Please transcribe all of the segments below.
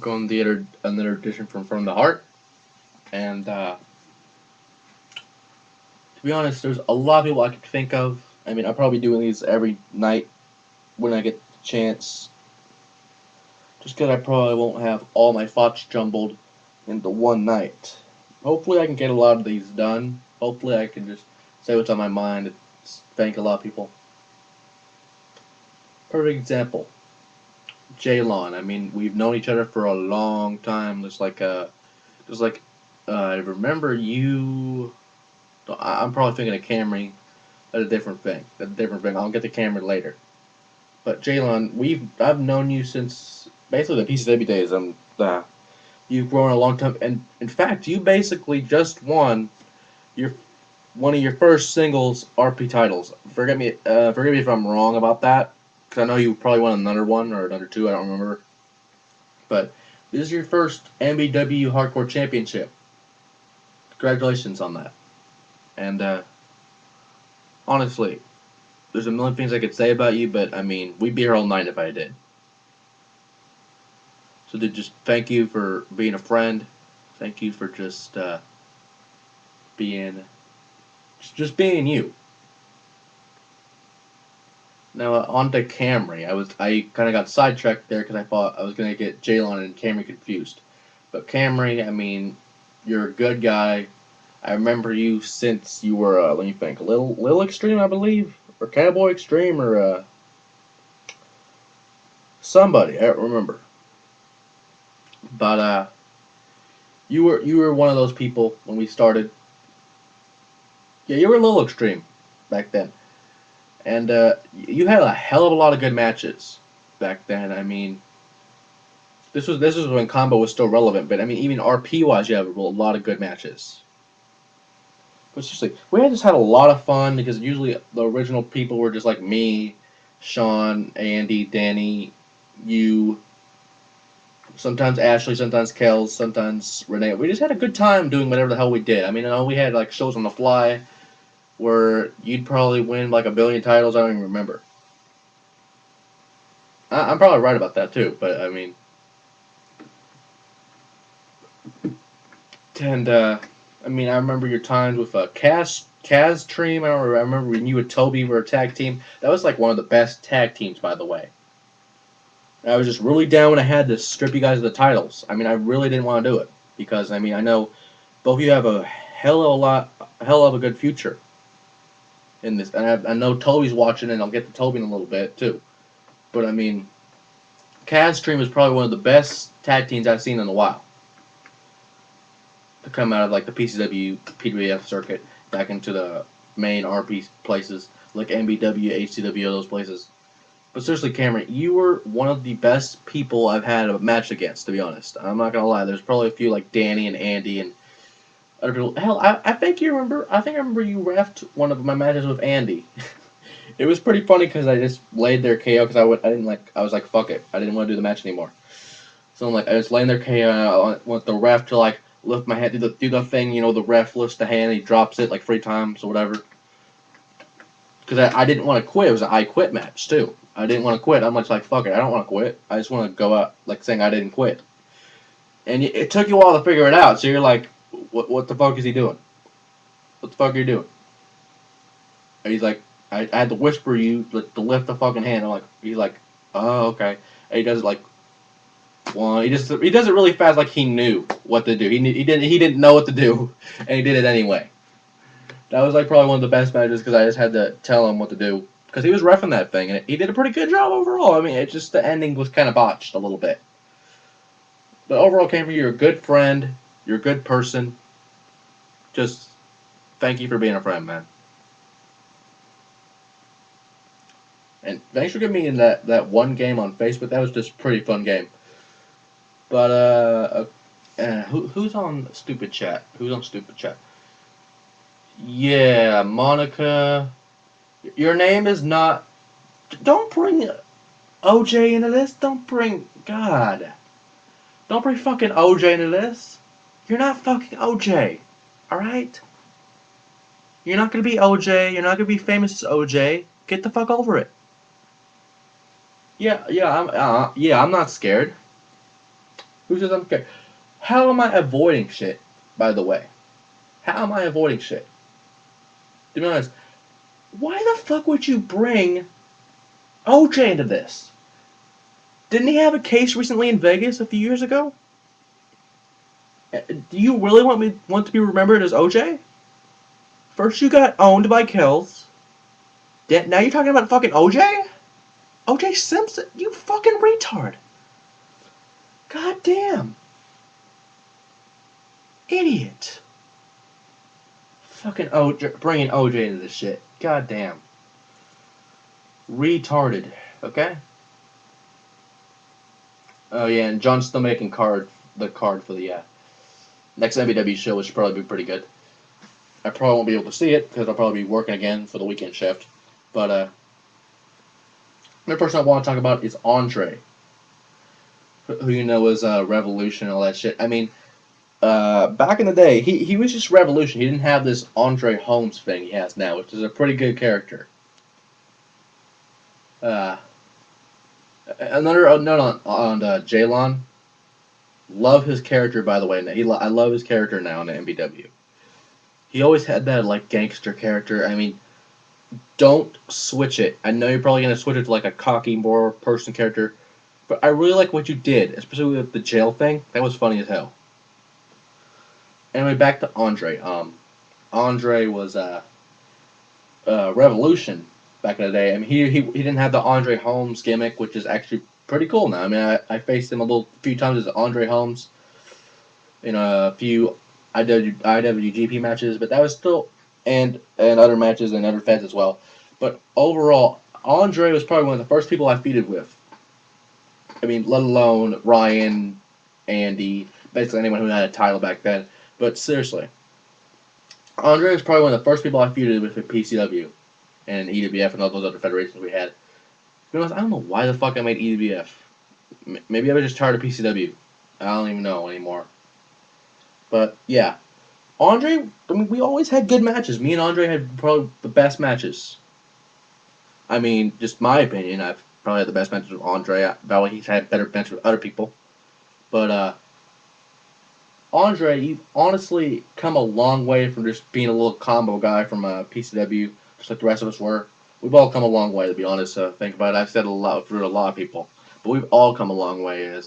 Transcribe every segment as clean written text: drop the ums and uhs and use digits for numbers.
going the another edition from the heart, and to be honest, there's a lot of people I could think of. I mean, I'll probably be doing these every night when I get the chance, just because I probably won't have all my thoughts jumbled into one night. Hopefully, I can get a lot of these done. Hopefully, I can just say what's on my mind and thank a lot of people. Perfect example, Jaylon. I mean, we've known each other for a long time. Just like, I remember you. I'm probably thinking of Camry. That's a different thing. That's a different thing. I'll get to Camry later. But Jalen, I've known you since basically the PCW days. You've grown a long time, and in fact, you basically just won your one of your first singles RP titles. Forgive me if I'm wrong about that, because I know you probably won another one or another two. I don't remember. But this is your first MBW Hardcore Championship. Congratulations on that. And honestly, there's a million things I could say about you, but I mean, we'd be here all night if I did. So to just thank you for being a friend. Thank you for just being just being you. Now on to Camry. I kind of got sidetracked there because I thought I was gonna get Jalen and Camry confused. But Camry, I mean, you're a good guy. I remember you since you were let me think, Lil Extreme, I believe, or Cowboy Extreme, or somebody I don't remember. But you were one of those people when we started. Yeah, you were a little extreme back then, and you had a hell of a lot of good matches back then. I mean, this was when combo was still relevant, but I mean, even RP wise, you have a lot of good matches. But seriously, we had just had a lot of fun because usually the original people were just like me, Sean, Andy, Danny, you, sometimes Ashley, sometimes Kels, sometimes Renee. We just had a good time doing whatever the hell we did. I mean, I know we had like shows on the fly where you'd probably win like a billion titles. I don't even remember. I'm probably right about that too. But I mean, and I remember your times with Kaz Dream. I remember when you and Toby were a tag team. That was like one of the best tag teams, by the way. I was just really down when I had to strip you guys of the titles. I mean, I really didn't want to do it because I mean I know both of you have a hell of a good future in this, and I know Toby's watching, and I'll get to Toby in a little bit too. But I mean, Kaz Dream is probably one of the best tag teams I've seen in a while to come out of like the PCW, PWF circuit back into the main RP places like MBW, HCW, those places. But seriously, Cameron, you were one of the best people I've had a match against, to be honest. I'm not gonna lie. There's probably a few like Danny and Andy and other people. Hell, I think you remember. I think I remember you refed one of my matches with Andy. It was pretty funny because I just laid there KO because I didn't like. I was like, fuck it. I didn't want to do the match anymore. So I'm like, I just laying there KO. And I want the ref to like lift my hand, do the thing. You know, the ref lifts the hand, he drops it like 3 times or whatever. Because I didn't want to quit. It was an I quit match too. I didn't want to quit. I'm like, fuck it. I don't want to quit. I just want to go out like saying I didn't quit. And it took you a while to figure it out. So you're like, what the fuck is he doing? What the fuck are you doing? And he's like, I had to whisper you to lift the fucking hand. He's like, oh, okay. And he does it like one. He does it really fast, like he knew what to do. He didn't know what to do, and he did it anyway. That was like probably one of the best matches because I just had to tell him what to do because he was reffing that thing, and he did a pretty good job overall. I mean, it just the ending was kind of botched a little bit, but overall, Cameron, you're a good friend. You're a good person. Just thank you for being a friend, man. And thanks for giving me in that one game on Facebook. That was just a pretty fun game. But who's on Stupid Chat? Who's on Stupid Chat? Yeah, Monica. Your name is not. Don't bring OJ into this. Don't bring God. Don't bring fucking OJ into this. You're not fucking OJ. All right. You're not gonna be OJ. You're not gonna be famous as OJ. Get the fuck over it. Yeah, I'm not scared. Who says I'm scared? How am I avoiding shit, by the way? How am I avoiding shit? To be honest, why the fuck would you bring OJ into this? Didn't he have a case recently in Vegas a few years ago? Do you really want to be remembered as OJ? First you got owned by Kells. Now you're talking about fucking OJ? OJ Simpson? You fucking retard. God damn. Idiot. Fucking OJ, bringing OJ into this shit. God damn. Retarded. Okay? Oh yeah, and John's still making the card for the next MBW show, which should probably be pretty good. I probably won't be able to see it because I'll probably be working again for the weekend shift. But another person I want to talk about is Andre, who you know is Revolution and all that shit. I mean, back in the day, he was just Revolution. He didn't have this Andre Holmes thing he has now, which is a pretty good character. Another note on Jalon. Love his character, by the way. I love his character now in the MBW. He always had that like gangster character. I mean, don't switch it. I know you're probably gonna switch it to like a cocky, more person character, but I really like what you did, especially with the jail thing. That was funny as hell. Anyway, back to Andre. Andre was Revolution back in the day. I mean, he didn't have the Andre Holmes gimmick, which is actually pretty cool now. I mean, I faced him few times as Andre Holmes in a few IWGP matches, but that was still and other matches and other feds as well. But overall, Andre was probably one of the first people I feuded with. I mean, let alone Ryan, Andy, basically anyone who had a title back then. But seriously, Andre was probably one of the first people I feuded with at PCW and EWF and all those other federations we had. To be honest, I don't know why the fuck I made EWF. Maybe I was just tired of PCW. I don't even know anymore. But yeah, Andre. I mean, we always had good matches. Me and Andre had probably the best matches. I mean, just my opinion. I've probably had the best matches with Andre. Probably he's had better matches with other people. But Andre, you've honestly come a long way from just being a little combo guy from PCW, just like the rest of us were. We've all come a long way, to be honest. Think about it. I've said a lot through a lot of people, but we've all come a long way.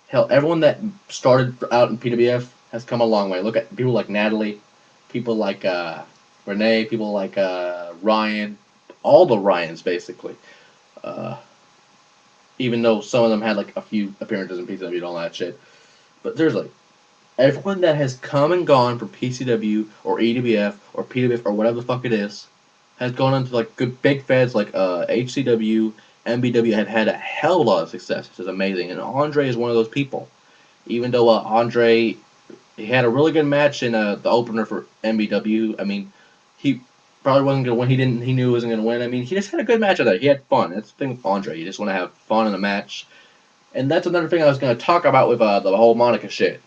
Hell, everyone that started out in PWF has come a long way. Look at people like Natalie, people like Renee, people like Ryan, all the Ryans basically. Uh, Even though some of them had like a few appearances in PCW and all that shit. But seriously, everyone that has come and gone from PCW or EWF or PWF or whatever the fuck it is has gone into like good big feds like HCW, MBW have had a hell of a lot of success, which is amazing. And Andre is one of those people. Even though Andre he had a really good match in the opener for MBW. I mean, he probably wasn't gonna win. He knew he wasn't gonna win. I mean, he just had a good match out there. He had fun. That's the thing with Andre. You just want to have fun in a match. And that's another thing I was gonna talk about with the whole Monica shit.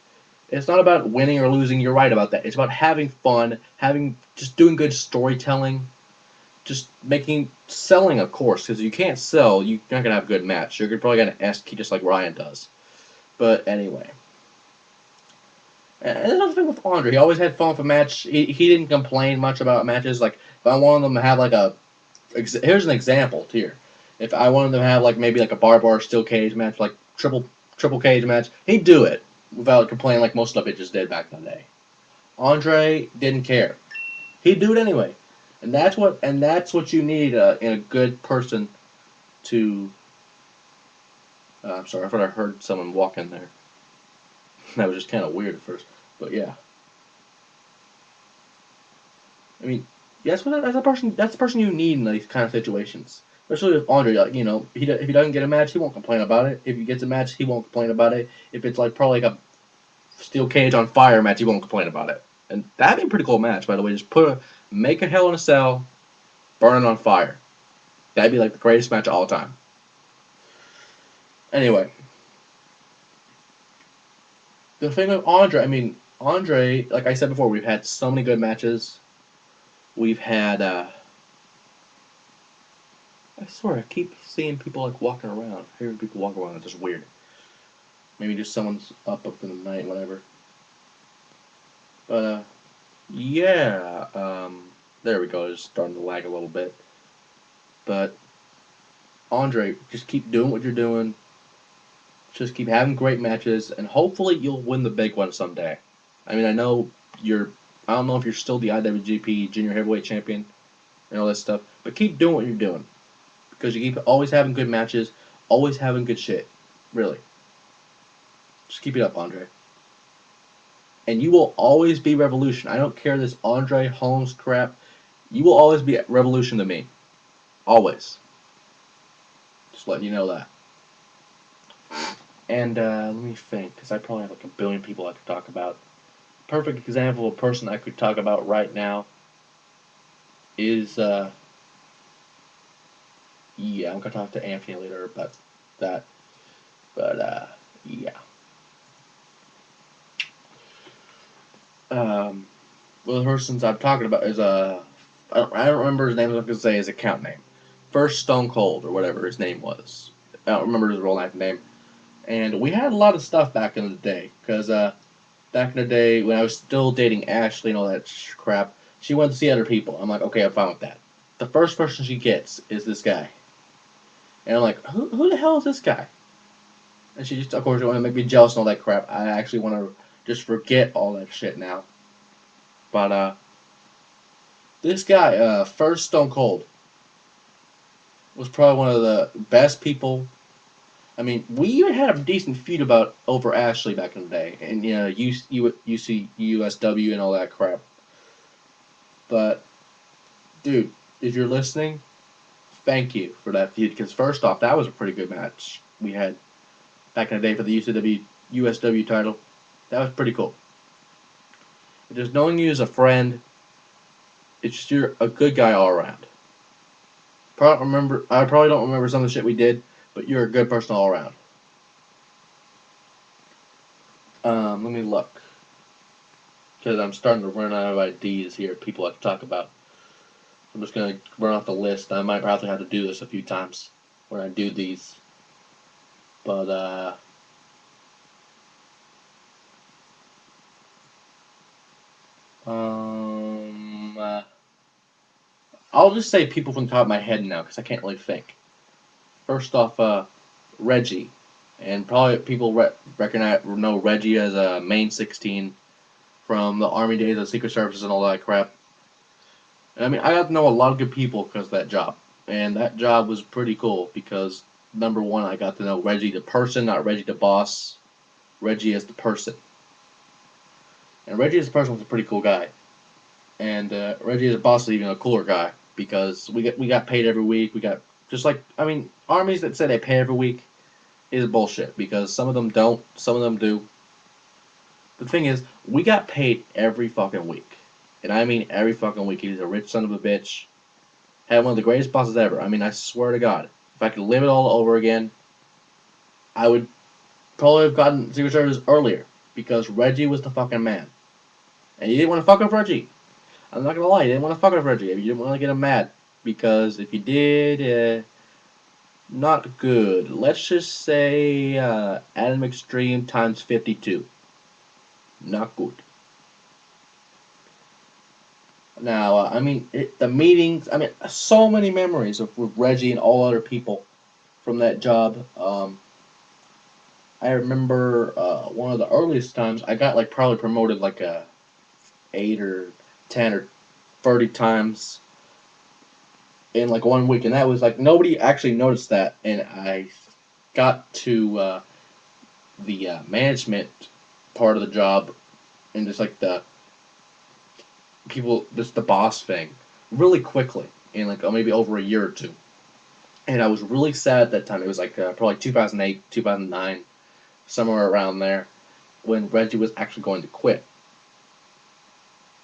It's not about winning or losing. You're right about that. It's about having fun, just doing good storytelling, just selling, of course, because you can't sell, you're not gonna have a good match. You're probably gonna S-key just like Ryan does. But anyway, and another thing with Andre, he always had fun with a match. He didn't complain much about matches. Like if I wanted them to have like here's an example here. If I wanted them to have like maybe like a bar steel cage match, like triple cage match, he'd do it without complaining like most of the bitches did back in the day. Andre didn't care. He'd do it anyway. And that's what you need in a good person to. I'm sorry, I thought I heard someone walk in there. That was just kind of weird at first, but yeah. I mean, that's the person you need in these kind of situations. Especially with Andre, like, if he doesn't get a match, he won't complain about it. If he gets a match, he won't complain about it. If it's like probably like a steel cage on fire match, he won't complain about it. And that'd be a pretty cool match, by the way. Just make a Hell in a Cell, burn it on fire. That'd be like the greatest match of all time. Anyway, the thing with Andre, like I said before, we've had so many good matches. We've had, I swear, I keep seeing people like walking around, hearing people walk around. It's just weird. Maybe just someone's up in the night, whatever. But yeah. There we go. It's starting to lag a little bit. But Andre, just keep doing what you're doing. Just keep having great matches, and hopefully you'll win the big one someday. I mean, I know you're. I don't know if you're still the IWGP Junior Heavyweight Champion and all that stuff, but keep doing what you're doing because you keep always having good matches, always having good shit. Really, just keep it up, Andre. And you will always be Revolution. I don't care this Andre Holmes crap. You will always be Revolution to me. Always. Just letting you know that. And let me think, because I probably have like a billion people I could talk about. Perfect example of a person I could talk about right now is, yeah, I'm going to talk to Anthony later about that. But, yeah. Well, the persons I'm talking about is, I don't remember his name, I was going to say his account name. First Stone Cold, or whatever his name was. I don't remember his real life name. And we had a lot of stuff back in the day, because, back in the day when I was still dating Ashley and all that crap, she wanted to see other people. I'm like, okay, I'm fine with that. The first person she gets is this guy. And I'm like, who the hell is this guy? And she just, of course, want to make me jealous and all that crap. I actually want to just forget all that shit now. But, this guy, First Stone Cold, was probably one of the best people. I mean, we even had a decent feud about over Ashley back in the day, and you know, UC, USW, and all that crap. But, dude, if you're listening, thank you for that feud. Because first off, that was a pretty good match we had back in the day for the USW title. That was pretty cool. Just knowing you as a friend, it's just you're a good guy all around. I probably don't remember some of the shit we did, but you're a good person all around. Let me look. Because I'm starting to run out of ideas here, people I can talk about. I'm just going to run off the list. I might probably have to do this a few times when I do these. But, I'll just say people from the top of my head now because I can't really think. First off, Reggie. And probably people know Reggie as a main 16 from the Army days, the Secret Services, and all that crap. And I mean, I got to know a lot of good people because of that job. And that job was pretty cool because, number one, I got to know Reggie the person, not Reggie the boss. Reggie as the person. And Reggie as the person was a pretty cool guy. And Reggie as a boss is even a cooler guy because we got paid every week. We got, just like, I mean, armies that say they pay every week is bullshit because some of them don't, some of them do. The thing is, we got paid every fucking week. And I mean every fucking week. He's a rich son of a bitch. Had one of the greatest bosses ever. I mean, I swear to God. If I could live it all over again, I would probably have gotten Secret Service earlier. Because Reggie was the fucking man. And you didn't want to fuck with Reggie. I'm not gonna lie, you didn't want to fuck with Reggie. You didn't want to get him mad. Because if you did, not good. Let's just say Adam Extreme times 52. Not good. Now, I mean, the meetings, I mean, so many memories with Reggie and all other people from that job. I remember one of the earliest times I got like probably promoted like 8 or 10 or 30 times in like 1 week, and that was like nobody actually noticed that, and I got to the management part of the job and just like the people, just the boss thing, really quickly in like maybe over a year or two. And I was really sad at that time. It was like probably 2008, 2009, somewhere around there, when Reggie was actually going to quit.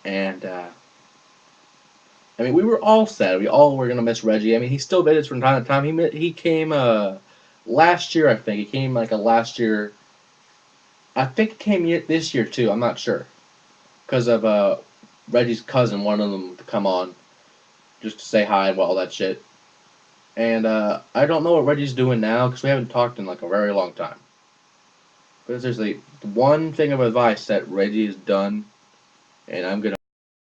And I mean, we were all sad. We all were gonna miss Reggie. I mean, he still visits from time to time. He came last year, I think. He came like a last year. I think it came this year too. I'm not sure because of Reggie's cousin wanted them to come on just to say hi and all that shit. And I don't know what Reggie's doing now because we haven't talked in like a very long time. But there's like one thing of advice that Reggie has done, and I'm gonna